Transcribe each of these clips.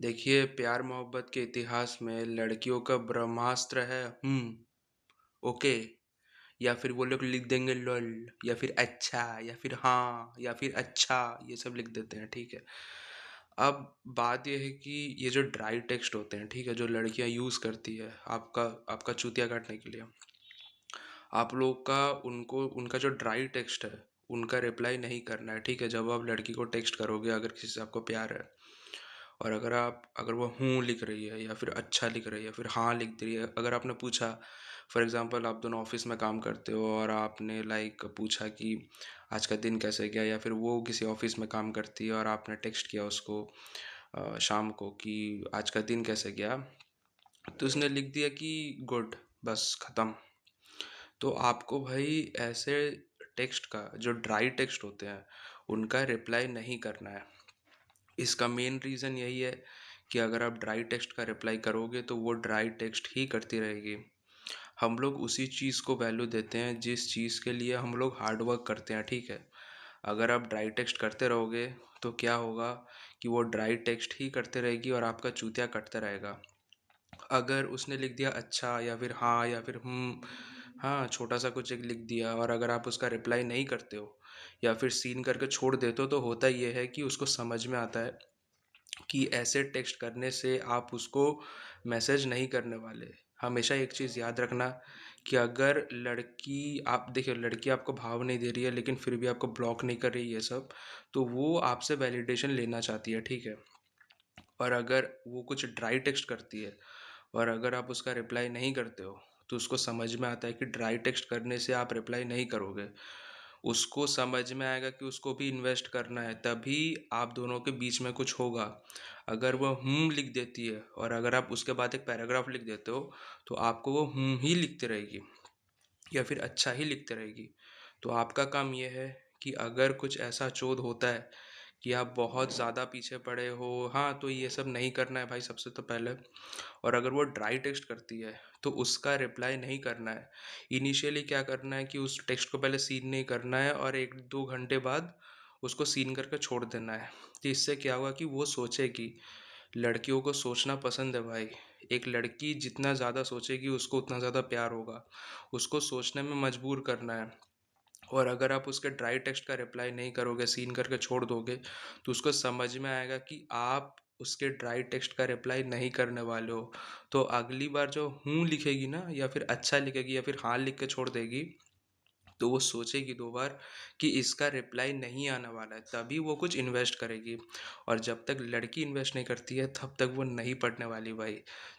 देखिए, प्यार मोहब्बत के इतिहास में लड़कियों का ब्रह्मास्त्र है ओके, या फिर वो लोग लिख देंगे लॉल, या फिर अच्छा, या फिर हाँ, या फिर अच्छा, ये सब लिख देते हैं, ठीक है। अब बात ये है कि ये जो ड्राई टेक्स्ट होते हैं, ठीक है, जो लड़कियां यूज़ करती है आपका आपका चूतिया काटने के लिए, आप लोग का उनको उनका जो ड्राई टेक्स्ट है, उनका रिप्लाई नहीं करना है, ठीक है। जब आप लड़की को टेक्स्ट करोगे, अगर किसी से आपको प्यार है, और अगर वो हूँ लिख रही है, या फिर अच्छा लिख रही है, या फिर हाँ लिख रही है, अगर आपने पूछा, फॉर एग्जांपल आप दोनों ऑफिस में काम करते हो और आपने लाइक पूछा कि आज का दिन कैसे गया, या फिर वो किसी ऑफिस में काम करती है और आपने टेक्स्ट किया उसको शाम को कि आज का दिन कैसे गया, तो उसने लिख दिया कि गुड, बस ख़त्म। तो आपको भाई ऐसे टेक्स्ट का, जो ड्राई टेक्स्ट होते हैं, उनका रिप्लाई नहीं करना है। इसका मेन रीज़न यही है कि अगर आप ड्राई टेक्स्ट का रिप्लाई करोगे तो वो ड्राई टेक्स्ट ही करती रहेगी। हम लोग उसी चीज़ को वैल्यू देते हैं जिस चीज़ के लिए हम लोग हार्ड वर्क करते हैं, ठीक है। अगर आप ड्राई टेक्स्ट करते रहोगे तो क्या होगा कि वो ड्राई टेक्स्ट ही करते रहेगी और आपका चूतिया कटता रहेगा। अगर उसने लिख दिया अच्छा, या फिर हाँ, या फिर हाँ, छोटा सा कुछ एक लिख दिया, और अगर आप उसका रिप्लाई नहीं करते हो या फिर सीन करके छोड़ देते हो, तो होता ये है कि उसको समझ में आता है कि ऐसे टेक्स्ट करने से आप उसको मैसेज नहीं करने वाले। हमेशा एक चीज़ याद रखना कि अगर लड़की, आप देखिए, लड़की आपको भाव नहीं दे रही है लेकिन फिर भी आपको ब्लॉक नहीं कर रही है ये सब, तो वो आपसे वैलिडेशन लेना चाहती है, ठीक है। और अगर वो कुछ ड्राई टेक्स्ट करती है और अगर आप उसका रिप्लाई नहीं करते हो, तो उसको समझ में आता है कि ड्राई टेक्स्ट करने से आप रिप्लाई नहीं करोगे। उसको समझ में आएगा कि उसको भी इन्वेस्ट करना है, तभी आप दोनों के बीच में कुछ होगा। अगर वो लिख देती है और अगर आप उसके बाद एक पैराग्राफ लिख देते हो, तो आपको वो ही लिखती रहेगी या फिर अच्छा ही लिखते रहेगी। तो आपका काम ये है कि अगर कुछ ऐसा चोद होता है कि आप बहुत ज़्यादा पीछे पड़े हो, हाँ, तो ये सब नहीं करना है भाई सबसे तो पहले। और अगर वो ड्राई टेक्स्ट करती है तो उसका रिप्लाई नहीं करना है। इनिशियली क्या करना है कि उस टेक्स्ट को पहले सीन नहीं करना है और 1-2 घंटे बाद उसको सीन करके छोड़ देना है। तो इससे क्या होगा कि वो सोचेगी, लड़कियों को सोचना पसंद है भाई। एक लड़की जितना ज़्यादा सोचेगी उसको उतना ज़्यादा प्यार होगा। उसको सोचने में मजबूर करना है। और अगर आप उसके ड्राई टेक्स्ट का रिप्लाई नहीं करोगे, सीन करके छोड़ दोगे, तो उसको समझ में आएगा कि आप उसके ड्राई टेक्स्ट का रिप्लाई नहीं करने वाले हो। तो अगली बार जो लिखेगी ना, या फिर अच्छा लिखेगी, या फिर हाँ लिख के छोड़ देगी, तो वो सोचेगी 2 बार कि इसका रिप्लाई नहीं आने वाला है, तभी वो कुछ इन्वेस्ट करेगी। और जब तक लड़की इन्वेस्ट नहीं करती है तब तक वो नहीं पढ़ने वाली भाई।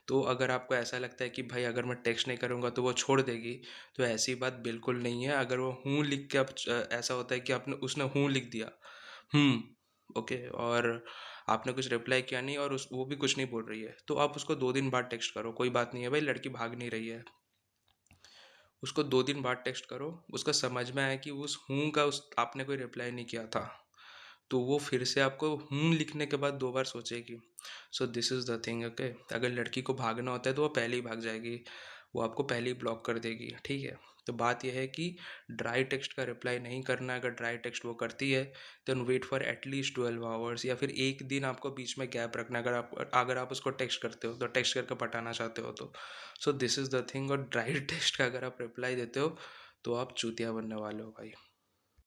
तो अगर आपको ऐसा लगता है कि भाई अगर मैं टेक्स्ट नहीं करूँगा तो वो छोड़ देगी, तो ऐसी बात बिल्कुल नहीं है। अगर वो लिख के, अब ऐसा होता है कि आपने उसने लिख दिया, ओके, और आपने कुछ रिप्लाई किया नहीं और वो भी कुछ नहीं बोल रही है, तो आप उसको 2 दिन बाद टेक्स्ट करो, कोई बात नहीं है भाई, लड़की भाग नहीं रही है। उसको 2 दिन बाद टेक्स्ट करो, उसका समझ में आया कि उस का उस आपने कोई रिप्लाई नहीं किया था, तो वो फिर से आपको लिखने के बाद 2 बार सोचेगी। So this is the thing, okay. अगर लड़की को भागना होता है तो वो पहले ही भाग जाएगी, वो आपको पहले ही ब्लॉक कर देगी, ठीक है। तो बात यह है कि ड्राई टेक्स्ट का रिप्लाई नहीं करना। अगर ड्राई टेक्स्ट वो करती है, then wait for at least 12 hours, या फिर एक दिन आपको बीच में गैप रखना। अगर आप उसको टेक्स्ट करते हो तो टेक्स्ट करके पटाना चाहते हो तो। सो दिस इज़ द थिंग। और ड्राई टेक्स्ट का अगर आप रिप्लाई देते हो तो आप चूतिया बनने वाले हो भाई।